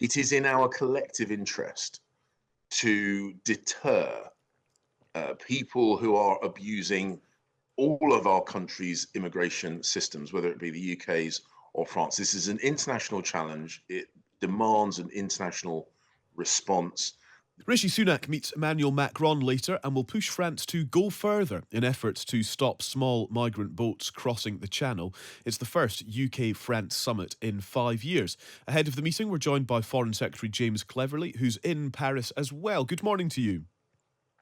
it is in our collective interest to deter people who are abusing all of our country's immigration systems, whether it be the UK's or France. This is an international challenge. It demands an international response. Rishi Sunak meets Emmanuel Macron later and will push France to go further in efforts to stop small migrant boats crossing the Channel. It's the first UK-France summit in 5 years. Ahead of the meeting, we're joined by Foreign Secretary James Cleverly, who's in Paris as well. Good morning to you.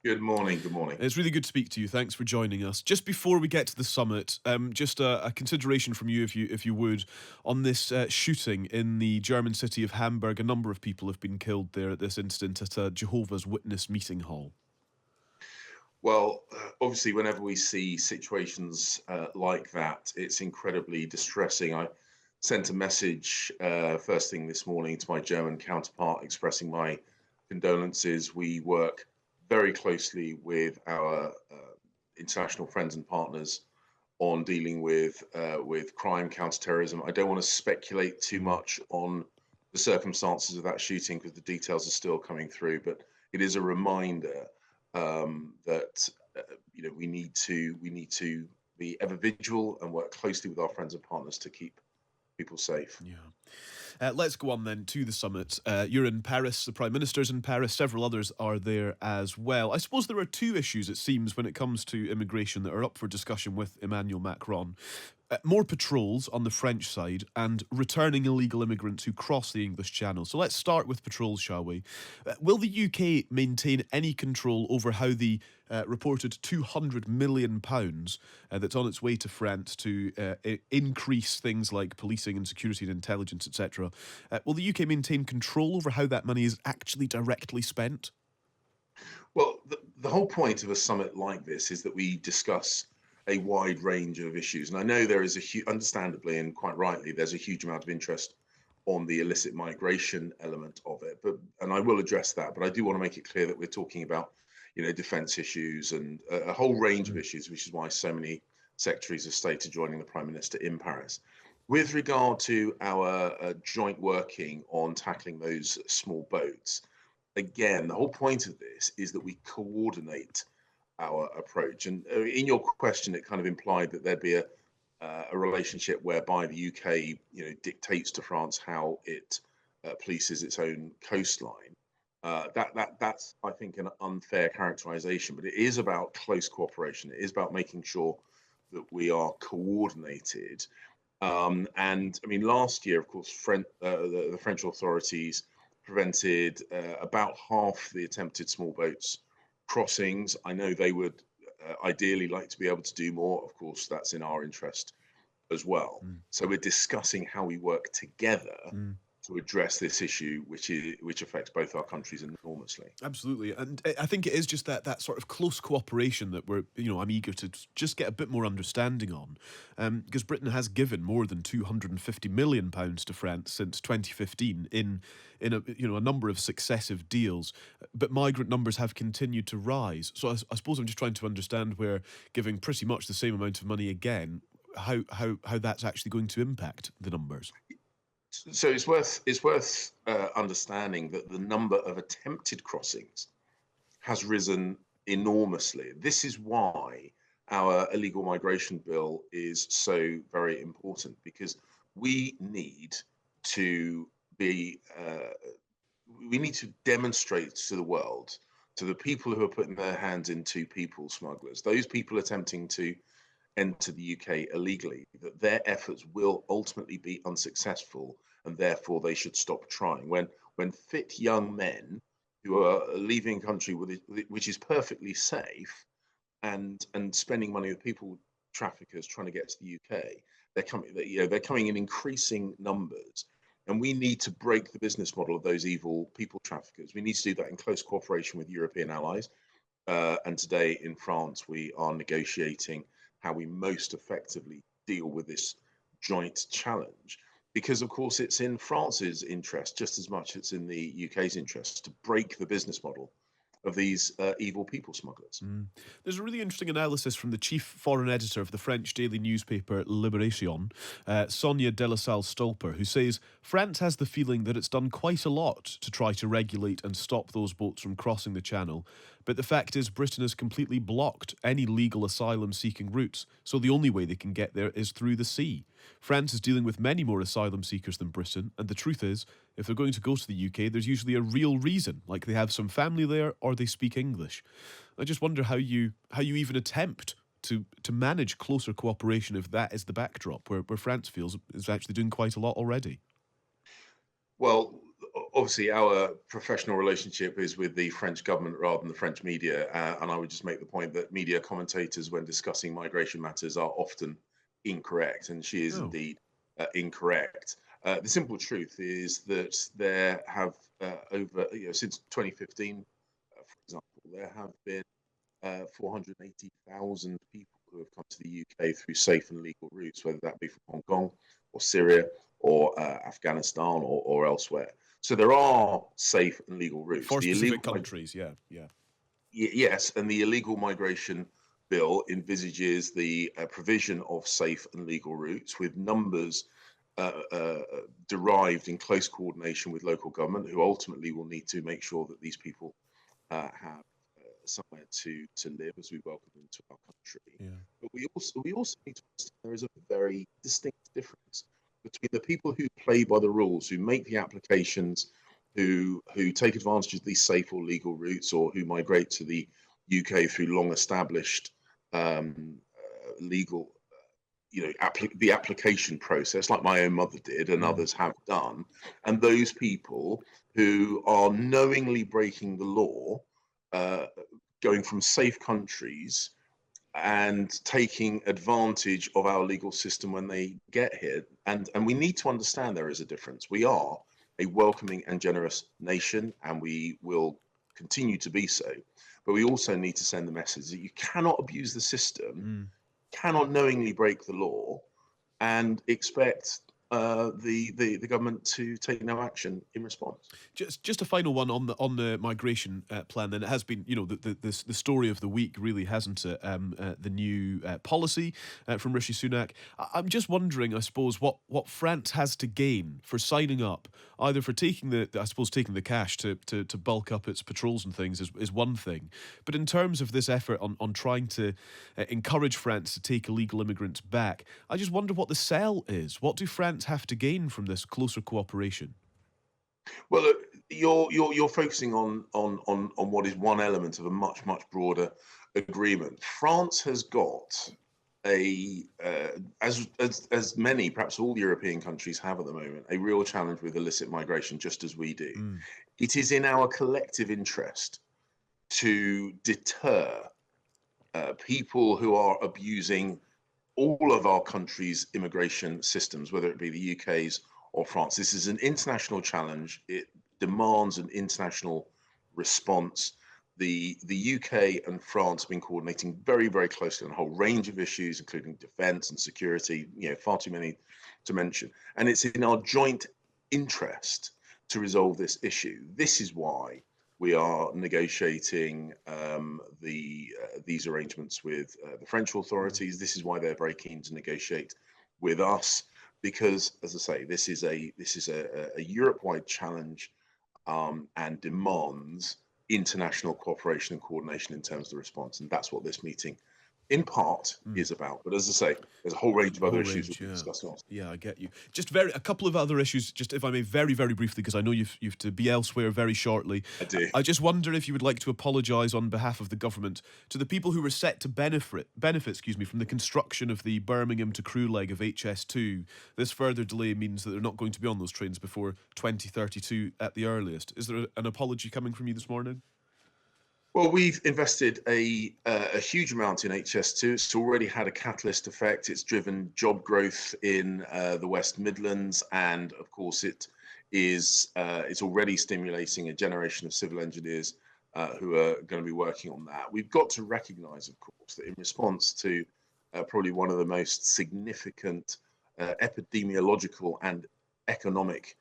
Good morning. Good morning. It's really good to speak to you. Thanks for joining us. Just before we get to the summit, just a consideration from you, if you would, on this shooting in the German city of Hamburg. A number of people have been killed there at this incident at a Jehovah's Witness meeting hall. Well, obviously, whenever we see situations like that, it's incredibly distressing. I sent a message first thing this morning to my German counterpart expressing my condolences. We work very closely with our international friends and partners on dealing with crime, counterterrorism. I don't want to speculate too much on the circumstances of that shooting because the details are still coming through. But it is a reminder that we need to be ever vigilant and work closely with our friends and partners to keep people safe. Yeah. Let's go on then to the summit. You're in Paris, the Prime Minister's in Paris, several others are there as well. I suppose there are two issues, it seems, when it comes to immigration that are up for discussion with Emmanuel Macron. More patrols on the French side and returning illegal immigrants who cross the English Channel. So let's start with patrols, shall we? Will the UK maintain any control over how the reported £200 million that's on its way to France to increase things like policing and security and intelligence, etc. Will the UK maintain control over how that money is actually directly spent? Well, the whole point of a summit like this is that we discuss a wide range of issues. And I know there is understandably and quite rightly, there's a huge amount of interest on the illicit migration element of it. And I will address that, but I do want to make it clear that we're talking about, defence issues and a whole range of issues, which is why so many secretaries of state are joining the Prime Minister in Paris. With regard to our joint working on tackling those small boats, again, the whole point of this is that we coordinate our approach. And in your question, it kind of implied that there'd be a relationship whereby the UK, dictates to France how it polices its own coastline. That's, I think, an unfair characterization. But it is about close cooperation. It is about making sure that we are coordinated. And I mean, last year, of course, the French authorities prevented about half the attempted small boats crossings. I know they would ideally like to be able to do more. Of course, that's in our interest as well. So we're discussing how we work together to address this issue, which affects both our countries enormously. Absolutely, and I think it is just that sort of close cooperation that I'm eager to just get a bit more understanding on, because Britain has given more than £250 million to France since 2015 in a number of successive deals, but migrant numbers have continued to rise. So I suppose I'm just trying to understand where giving pretty much the same amount of money again, how that's actually going to impact the numbers. So it's worth understanding that the number of attempted crossings has risen enormously. This is why our illegal migration bill is so very important, because we need to demonstrate to the world, to the people who are putting their hands into people smugglers, those people attempting to enter the UK illegally, that their efforts will ultimately be unsuccessful, and therefore they should stop trying. When fit young men who are leaving a country which is perfectly safe and spending money with people traffickers trying to get to the UK, they're coming in increasing numbers. And we need to break the business model of those evil people traffickers. We need to do that in close cooperation with European allies. And today in France, we are negotiating how we most effectively deal with this joint challenge. Because, of course, it's in France's interest just as much as it's in the UK's interest to break the business model of these evil people smugglers. There's a really interesting analysis from the chief foreign editor of the French daily newspaper Libération, Sonia de la Salle Stolper, who says France has the feeling that it's done quite a lot to try to regulate and stop those boats from crossing the channel. But the fact is, Britain has completely blocked any legal asylum seeking routes, so the only way they can get there is through the sea. France is dealing with many more asylum seekers than Britain, and the truth is, if they're going to go to the UK, there's usually a real reason, like they have some family there or they speak English. I just wonder how you even attempt to manage closer cooperation if that is the backdrop, where France feels is actually doing quite a lot already. Well, obviously, our professional relationship is with the French government rather than the French media. And I would just make the point that media commentators, when discussing migration matters, are often incorrect. And she is Oh, indeed incorrect. The simple truth is that there have since 2015, for example, there have been 480,000 people who have come to the UK through safe and legal routes, whether that be from Hong Kong or Syria or Afghanistan or elsewhere. So there are safe and legal routes. for specific countries, yeah, yeah. Yes, and the illegal migration bill envisages the provision of safe and legal routes with numbers derived in close coordination with local government, who ultimately will need to make sure that these people have somewhere to live as we welcome them to our country. Yeah. But we also need to understand there is a very distinct difference between the people who play by the rules, who make the applications, who take advantage of these safe or legal routes, or who migrate to the UK through long established legal the application process, like my own mother did and Mm. others have done, and those people who are knowingly breaking the law, uh, going from safe countries and taking advantage of our legal system when they get here. And we need to understand there is a difference. We are a welcoming and generous nation, and we will continue to be so. But we also need to send the message that you cannot abuse the system, Mm. cannot knowingly break the law, and expect the government to take no action in response. Just a final one on the migration plan. Then it has been, the story of the week, really, hasn't it? The new policy from Rishi Sunak. I'm just wondering, I suppose, what France has to gain for signing up, either for taking taking the cash to bulk up its patrols and things is one thing, but in terms of this effort on trying to encourage France to take illegal immigrants back, I just wonder what the sell is. What do France have to gain from this closer cooperation? Well, look, you're focusing on what is one element of a much broader agreement. France has got as many, perhaps all European countries have at the moment, a real challenge with illicit migration, just as we do. Mm. It is in our collective interest to deter people who are abusing all of our country's immigration systems, whether it be the UK's or France. This is an international challenge. It demands an international response. The UK and France have been coordinating very closely on a whole range of issues, including defence and security. Far too many to mention. And it's in our joint interest to resolve this issue. This is why we are negotiating these arrangements with the French authorities. This is why they're very keen to negotiate with us, because, as I say, this is a Europe-wide challenge, and demands international cooperation and coordination in terms of the response. And that's what this meeting, in part, Mm. is about. But as I say, there's a whole range of A other whole issues range, we'll be yeah. discussing also. Yeah, I get you. Just a couple of other issues, just if I may, very briefly, because I know you've to be elsewhere very shortly. I do. I just wonder if you would like to apologise on behalf of the government to the people who were set to benefit, from the construction of the Birmingham to Crewe leg of HS2. This further delay means that they're not going to be on those trains before 2032 at the earliest. Is there an apology coming from you this morning? Well, we've invested a huge amount in HS2. It's already had a catalyst effect. It's driven job growth in the West Midlands, and of course, it's already stimulating a generation of civil engineers who are going to be working on that. We've got to recognise, of course, that in response to probably one of the most significant epidemiological and economic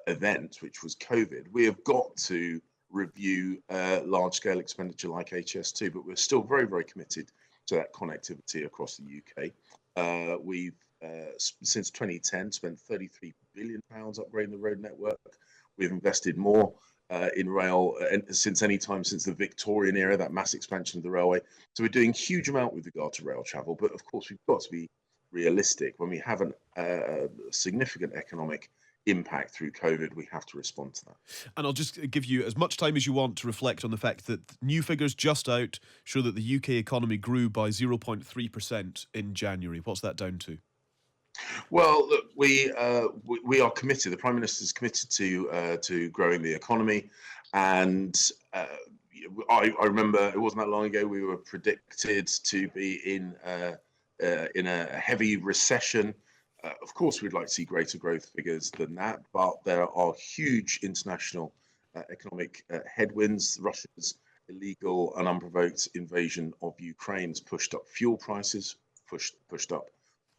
events, which was COVID, we have got to review large-scale expenditure like HS2, but we're still very, very committed to that connectivity across the UK. We've since 2010 spent £33 billion upgrading the road network. We've invested more in rail since any time since the Victorian era, that mass expansion of the railway. So we're doing a huge amount with regard to rail travel, but of course we've got to be realistic. When we have a significant economic impact through COVID, we have to respond to that. And I'll just give you as much time as you want to reflect on the fact that new figures just out show that the UK economy grew by 0.3% in January. What's that down to? Well, look, we are committed. The Prime Minister is committed to growing the economy, and I remember it wasn't that long ago we were predicted to be in a heavy recession. Of course, we'd like to see greater growth figures than that, but there are huge international economic headwinds. Russia's illegal and unprovoked invasion of Ukraine has pushed up fuel prices, pushed up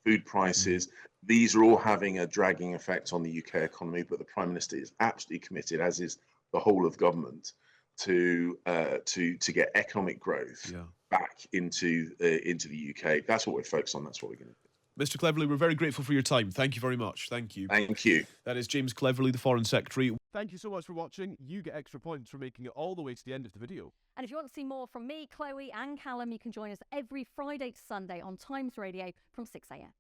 food prices. These are all having a dragging effect on the UK economy, but the Prime Minister is absolutely committed, as is the whole of government, to get economic growth back into the UK. That's what we're focused on. That's what we're going to do. Mr. Cleverly, we're very grateful for your time. Thank you very much. Thank you. Thank you. That is James Cleverly, the Foreign Secretary. Thank you so much for watching. You get extra points for making it all the way to the end of the video. And if you want to see more from me, Chloe and Callum, you can join us every Friday to Sunday on Times Radio from 6 a.m.